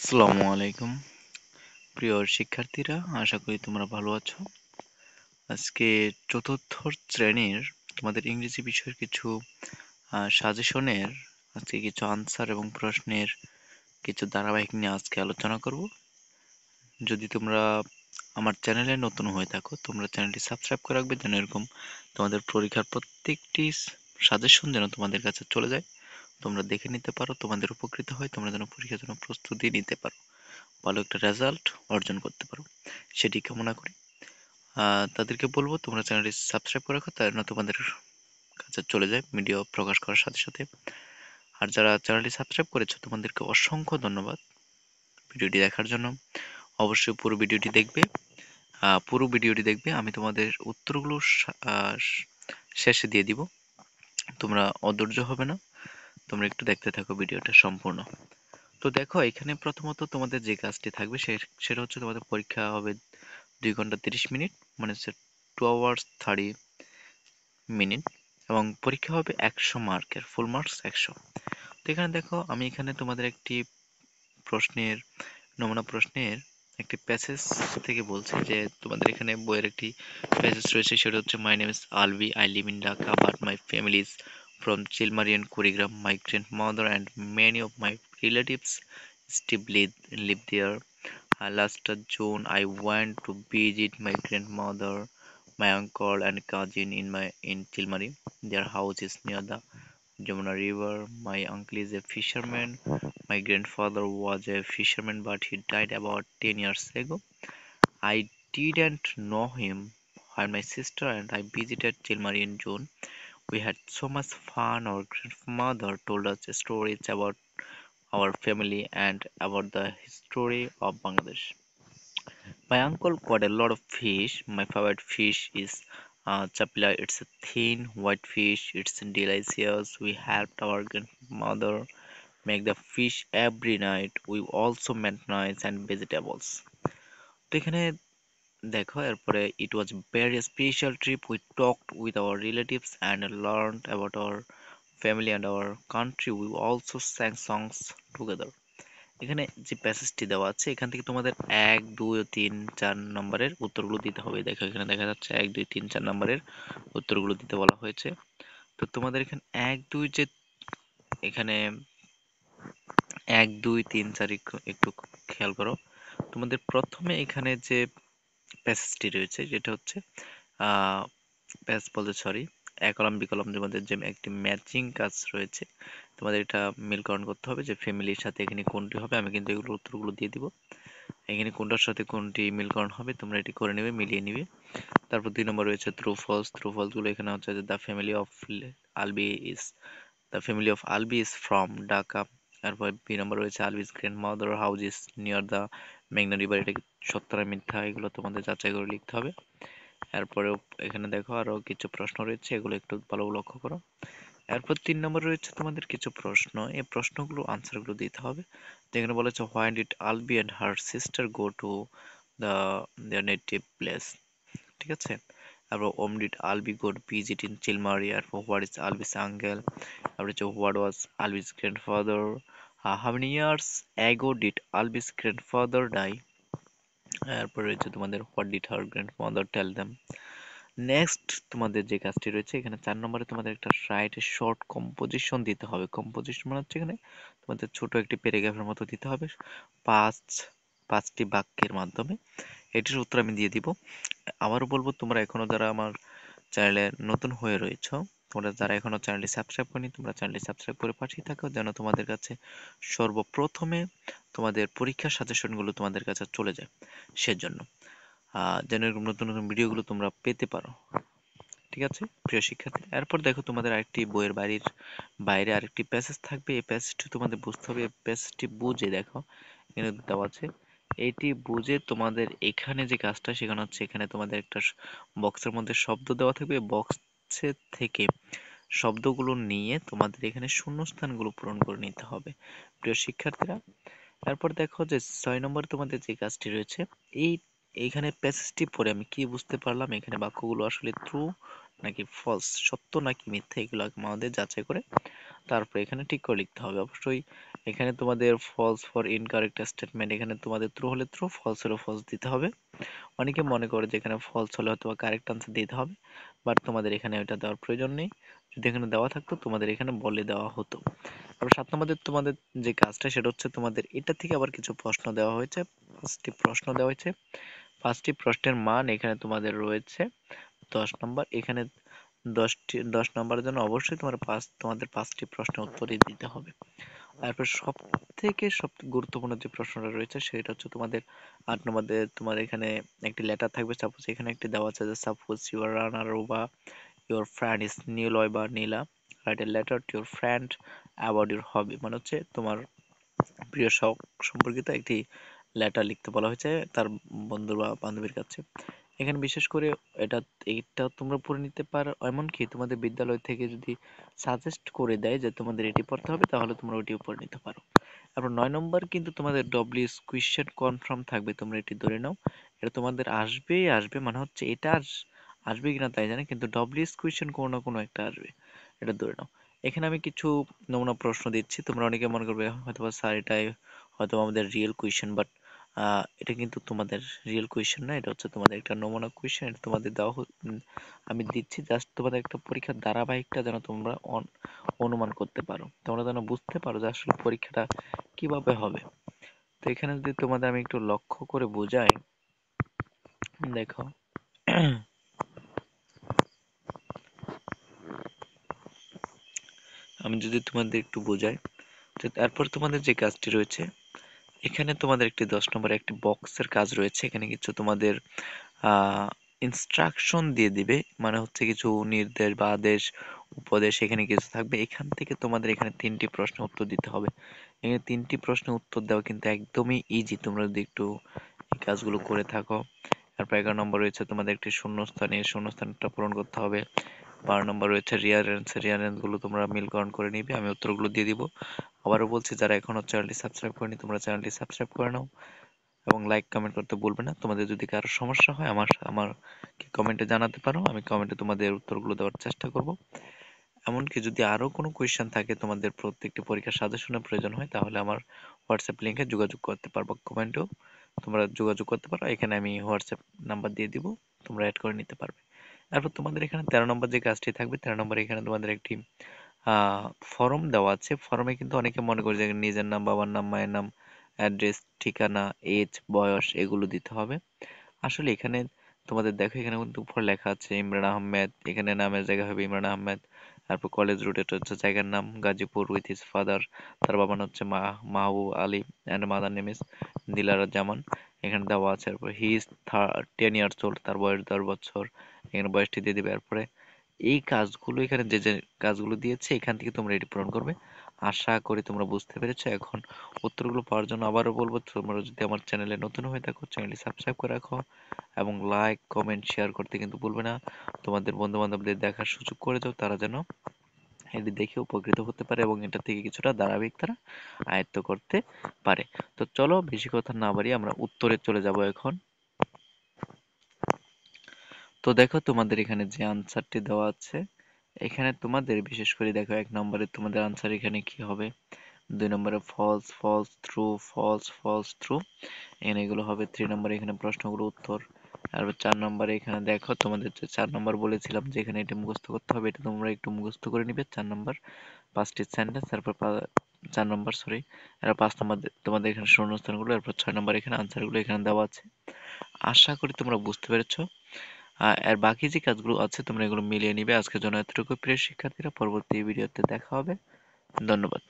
আসসালামু আলাইকুম প্রিয় শিক্ষার্থীরা, আশা করি তোমরা ভালো আছো। আজকে চতুর্থ শ্রেণীর তোমাদের ইংরেজি বিষয়ের কিছু সাজেশনের আজকে কিছু আনসার এবং প্রশ্নের কিছু ধারাবাহিক নিয়ে আজকে আলোচনা করব। যদি তোমরা আমার চ্যানেলে নতুন হয়ে থাকো, তোমরা চ্যানেলটি সাবস্ক্রাইব করে রাখবে যেন এরকম তোমাদের পরীক্ষার প্রত্যেকটি সাজেশন যেন তোমাদের কাছে চলে যায়, তোমরা দেখে নিতে পারো, তোমাদের উপকৃত হয়, তোমরা যেন পরীক্ষার জন্য প্রস্তুতি নিতে পারো, ভালো একটা রেজাল্ট অর্জন করতে পারো, সেটি কামনা করি। তাদেরকে বলবো তোমরা চ্যানেলটি সাবস্ক্রাইব করে রাখো, তাই না তোমাদের কাছে চলে যায় ভিডিও প্রকাশ করার সাথে সাথে। আর যারা চ্যানেলটি সাবস্ক্রাইব করেছো তোমাদেরকে অসংখ্য ধন্যবাদ ভিডিওটি দেখার জন্য। অবশ্যই পুরো ভিডিওটি দেখবে, আমি তোমাদের উত্তরগুলো শেষে দিয়ে দিব। তোমরা অধৈর্য হবে না, তোমরা একটু দেখতে থাকো ভিডিওটা সম্পূর্ণ। তো দেখো, এখানে প্রথমত তোমাদের যে কাজটি থাকবে সেটা হচ্ছে তোমাদের পরীক্ষা হবে 2 ঘন্টা 30 মিনিট, মানে হচ্ছে 2 hours 30 minutes, এবং পরীক্ষা হবে 100 মার্কের, ফুল মার্কস 100। তো এখানে দেখো, আমি এখানে তোমাদের একটি প্রশ্নের নমুনা প্রশ্নের একটি প্যাসেজ থেকে বলছি যে তোমাদের এখানে বইয়ের একটি প্যাসেজ রয়েছে, সেটা হচ্ছে my name is Alvi, I live in Dhaka, but my family is from Chilmarian, Kurigram. My grandmother and many of my relatives still live there. Last June, I went to visit my grandmother, my uncle, and cousin in Chilmari. Their house is near the Jamuna River. My uncle is a fisherman. My grandfather was a fisherman, but he died about 10 years ago. I didn't know him when my sister and I visited Chilmari in June. We had so much fun. Our grandmother told us stories about our family and about the history of Bangladesh. My uncle caught a lot of fish. My favorite fish is chapila. It's a thin white fish. It's delicious. We helped our grandmother make the fish every night. We also made rice and vegetables. তো এখানে দেখো, এরপরে it was very special trip. We talked with our relatives and learned about our family and our country. We also sang songs together. এখানে যে প্যাসেজটি দেওয়া আছে, এখান থেকে তোমাদের 1, 2, 3, 4 নম্বরের উত্তরগুলো দিতে হবে। দেখো, এখানে দেখা যাচ্ছে 1, 2, 3, 4 নম্বরের উত্তরগুলো দিতে বলা হয়েছে। তো তোমাদের এখানে এখানে 1, 2, 3, 4 একটু খেয়াল করো। তোমাদের প্রথমে এখানে যে প্যাসেজটি রয়েছে যেটা হচ্ছে আহ প্যাস বলতে সরি এ কলাম বি কলাম তোমাদের যে একটি ম্যাচিং কাজ রয়েছে, তোমাদের এটা মিলকরণ করতে হবে যে ফ্যামিলির সাথে এখানে কোনটি হবে। আমি কিন্তু এগুলো উত্তরগুলো দিয়ে দিব, এখানে কোনটার সাথে কোনটি মিলকরণ হবে তোমরা এটি করে নেবে, মিলিয়ে নিবে। তারপর 2 নম্বর রয়েছে ট্রু ফলস। ট্রু ফলস গুলো এখানে হচ্ছে যে Albi is the family of Albi is from Dhaka. তারপর বি নম্বর রয়েছে Albi's grandmother house is near the মেঘনা রিভার। এটা কি সত্য না মিথ্যা, এগুলো তোমাদের যাচাই করে লিখতে হবে। এরপরেও এখানে দেখো আরো কিছু প্রশ্ন রয়েছে, এগুলো একটু ভালো লক্ষ্য করো। এরপর 3 নম্বর রয়েছে তোমাদের কিছু প্রশ্ন, এই প্রশ্নগুলো আনসারগুলো দিতে হবে। যেখানে বলেছে why did Albi and her sister go to the their native place, ঠিক আছে। তারপর whom did Albi go to visit in Chilmari. আর হোয়াট ইজ আলবিস আঙ্কেল। তারপর হচ্ছে what was Albi's grandfather, how many years ago did Albi's grandfather die. এরপর রয়েছে তোমাদের what did her grandmother tell them. Next তোমাদের যে কাজটি রয়েছে, এখানে 4 নম্বরে তোমাদের একটা রাইট শর্ট কম্পোজিশন দিতে হবে। কম্পোজিশন মানে হচ্ছে এখানে তোমাদের ছোট একটি প্যারাগ্রাফের মতো দিতে হবে, পাঁচ পাঁচটি বাক্যের মাধ্যমে। এটির উত্তর আমি দিয়ে দিব। আবারও বলবো, তোমরা এখনো যারা আমার চ্যানেলে নতুন হয়ে রয়েছো, তোমরা যারা এখনো চ্যানেলটি সাবস্ক্রাইব করনি, তোমরা চ্যানেলটি সাবস্ক্রাইব করে পাঠিয়ে থাকো যেন তোমাদের কাছে সর্বপ্রথমে তোমাদের পরীক্ষার সাজেশনগুলো তোমাদের কাছে চলে যায়, সেজন্য যেন এরকম নতুন নতুন ভিডিওগুলো তোমরা পেতে পারো। ঠিক আছে প্রিয় শিক্ষার্থী, এরপর দেখো তোমাদের আরেকটি বইয়ের বাইরে আরেকটি প্যাসেজ থাকবে। এই প্যাসেজটি তোমাদের বুঝতে হবে। এই প্যাসেজটি বুঝে দেখো, এখানে দেওয়া আছে, এইটি বুঝে তোমাদের এখানে যে কাজটা শেখানো হচ্ছে, এখানে তোমাদের একটা বক্সের মধ্যে শব্দ দেওয়া থাকবে, বক্সের থেকে শব্দগুলো নিয়ে তোমাদের এখানে শূন্যস্থানগুলো পূরণ করে নিতে হবে প্রিয় শিক্ষার্থীরা। তারপর দেখো যে 6 নম্বরে তোমাদের যে কাজটি রয়েছে, এই এইখানে প্যাসেজটি পড়ে আমি কি বুঝতে পারলাম, এখানে বাক্যগুলো আসলে ট্রু নাকি ফলস, সত্য নাকি মিথ্যা, এগুলো আমাদের যাচাই করে তারপর এখানে ঠিক করে লিখতে হবে। অবশ্যই এখানে তোমাদের ফলস ফর ইনকারেক্ট স্টেটমেন্ট, এখানে তোমাদের ট্রু হলে ট্রু, ফলস হলে ফলস দিতে হবে। অনেকে মনে করে যে এখানে ফলস হলে হয়তো কারেক্ট আনসার দিতে হবে, বাট তোমাদের এখানে ওইটা দেওয়ার প্রয়োজন নেই। যদি এখানে দেওয়া থাকতো তোমাদের এখানে বলে দেওয়া হতো। আর 7 নম্বরে তোমাদের যে কাজটা সেটা হচ্ছে তোমাদের এটা থেকে আবার কিছু প্রশ্ন দেওয়া হয়েছে। 5টি প্রশ্ন দেওয়া হয়েছে। 5টি প্রশ্নের মান এখানে তোমাদের রয়েছে 10 নম্বর। এখানে 10 নম্বরের জন্য অবশ্যই তোমাদের 5টি প্রশ্নের উত্তরই দিতে হবে। তারপর সব গুরুত্বপূর্ণ যে প্রশ্নটা রয়েছে সেটা হচ্ছে তোমাদের 8 নম্বরে তোমার এখানে একটি লেটার থাকবে। সাপোজ এখানে একটি দেওয়া আছে যে সাপোজ ইউর রানার বা ইউর ফ্রেন্ড ইজ নীলয় বা Nila, write a letter to your friend about your hobby, মানে হচ্ছে তোমার প্রিয় শখ সম্পর্কিত একটি লেটার লিখতে বলা হয়েছে তার বন্ধু বা বান্ধবীর কাছে। এখানে বিশেষ করে এইটা তোমরা পড়ে নিতে পারো, এমনকি তোমাদের বিদ্যালয় থেকে যদি সাজেস্ট করে দেয় যে তোমাদের এটি পড়তে হবে তাহলে তোমরা ওইটিও পড়ে নিতে পারো। তারপর 9 নম্বর কিন্তু তোমাদের ডব্লিউএস কোয়েশ্চেন কনফার্ম থাকবে, তোমরা এটি ধরে নাও। এটা তোমাদের আসবেই আসবে, মানে হচ্ছে এটা আসবে কিনা তাই জানি, কিন্তু ডব্লিউএস কোয়েশ্চেন কোনো না কোনো একটা আসবে, এটা ধরে নাও। এখানে আমি কিছু নমুনা প্রশ্ন দিচ্ছি, তোমরা অনেকে মনে করবে হয়তোবা স্যার এটাই হয়তো আমাদের রিয়েল কোয়েশ্চেন, বাট এটা কিন্তু তোমাদের রিয়েল কোয়েশ্চেন না, এটা হচ্ছে তোমাদের একটা নমুনা কোয়েশ্চেন। এটা তোমাদের আমি দিচ্ছি জাস্ট তোমাদের একটা পরীক্ষার ধারাবাহিকটা যেন তোমরা অনুমান করতে পারো, তোমরা যেন বুঝতে পারো যে আসলে পরীক্ষাটা কিভাবে হবে। তো এখানে যদি তোমাদের আমি একটু লক্ষ্য করে বোঝাই, দেখো আমি যদি তোমাদের একটু বোঝাই, তো তারপর তোমাদের যে কাজটি রয়েছে এখানে তোমাদের একটি 10 নম্বরে একটি বক্সের কাজ রয়েছে। এখানে কিছু তোমাদের ইনস্ট্রাকশন দিয়ে দিবে, মানে হচ্ছে কিছু নির্দেশ বা আদেশ উপদেশ এখানে কিছু থাকবে। এখান থেকে তোমাদের এখানে 3টি প্রশ্নের উত্তর দিতে হবে। এখানে 3টি প্রশ্নের উত্তর দেওয়া কিন্তু একদমই ইজি, তোমরা যদি একটু এই কাজগুলো করে থাকো। তারপর 11 নম্বর রয়েছে তোমাদের একটি শূন্যস্থান, এই শূন্যস্থানটা পূরণ করতে হবে। 12 নম্বর রয়েছে রিয়ারেন্স গুলো তোমরা মিলকরণ করে নিবে, আমি উত্তরগুলো দিয়ে দিব। আবারও বলছি, যারা এখনো চ্যানেলটি সাবস্ক্রাইব করেনি তোমরা চ্যানেলটি সাবস্ক্রাইব করে নাও এবং লাইক কমেন্ট করতে ভুলবে না। তোমাদের যদি কারো সমস্যা হয় আমাকে কমেন্টে জানাতে পারো, আমি কমেন্টে তোমাদের উত্তরগুলো দেওয়ার চেষ্টা করব। এমনকি যদি আরো কোনো কোয়েশ্চেন থাকে, তোমাদের প্রত্যেকটি পরীক্ষার সাজেশনের প্রয়োজন হয়, তাহলে আমার হোয়াটসঅ্যাপ লিংকে যোগাযোগ করতে পারবো, কমেন্টেও তোমরা যোগাযোগ করতে পারো। এখানে আমি হোয়াটসঅ্যাপ নাম্বার দিয়ে দিব, তোমরা অ্যাড করে নিতে পারবে। তারপর তোমাদের এখানে 13 নম্বর যে কাজটি থাকবে, 13 নম্বরে এখানে তোমাদের একটি ফর্ম দেওয়া আছে। ফর্মে কিন্তু অনেকে মনে করে যে নিজের নাম, বাবার নাম, মায়ের নাম, অ্যাড্রেস, ঠিকানা, এজ, বয়স এগুলো দিতে হবে। আসলে এখানে তোমাদের দেখো এখানে কিন্তু উপরে লেখা আছে ইমরান আহমেদ, এখানে নামের জায়গা হবে ইমরান আহমেদ। তারপর কলেজ রোড, এটা হচ্ছে জায়গার নাম গাজীপুর, উইথ হিজ ফাদার, তার বাবার নাম হচ্ছে Mahbub Ali and mother name is Dilara Zaman, এখানে দেওয়া আছে। তারপর হি ইজ 10 ইয়ার্স ওল্ড, তার বয়স 10 বছর, এখানে বয়সটি দিয়ে দিবে। তারপরে এই কাজগুলো এখানে যে যে কাজগুলো দিয়েছে এখান থেকে তোমরা এটি পূরণ করবে। আশা করি তোমরা বুঝতে পেরেছো। এখন উত্তরগুলো পাওয়ার জন্য আবারও বলবো, তোমরা যদি আমার চ্যানেলে নতুন হয়ে থাকো চ্যানেলটি সাবস্ক্রাইব করে রাখো এবং লাইক কমেন্ট শেয়ার করতে কিন্তু ভুলবে না। তোমাদের বন্ধু বান্ধবদের দেখার সুযোগ করে দাও, তারা যেন এটি দেখে উপকৃত হতে পারে এবং এটা থেকে কিছুটা ধারাবাহিক তারা আয়ত্ত করতে পারে। তো চলো বেশি কথা না বাড়িয়ে আমরা উত্তরে চলে যাব এখন। তো দেখো তোমাদের এখানে যে আনসারটি দেওয়া আছে, এখানে তোমাদের বিশেষ করে দেখো 1 নম্বরে তোমাদের আনসার এখানে কি হবে, 2 নম্বরে false false true false false true, এখানে এগুলো হবে। 3 নম্বরে এখানে প্রশ্নগুলো উত্তর। আর 4 নম্বরে এখানে দেখো তোমাদের যে 4 নম্বর বলেছিলাম যে এখানে এটা মুখস্থ করতে হবে, এটা তোমরা একটু মুখস্থ করে নিবে। 4 নম্বর 5টি সেন্টেন্স, তারপর 4 নম্বর সরি, আর 5 নম্বর তোমাদের এখানে শূন্যস্থানগুলো, এরপর 6 নম্বর এখানে আনসারগুলো এখানে দেওয়া আছে। আশা করি তোমরা বুঝতে পেরেছো। আর বাকি যে কাজগুলো আছে তোমরা এগুলো মিলিয়ে নিবে। আজকের জন্য এতটুকু প্রিয় শিক্ষার্থীরা, পরবর্তী ভিডিওতে দেখা হবে। ধন্যবাদ।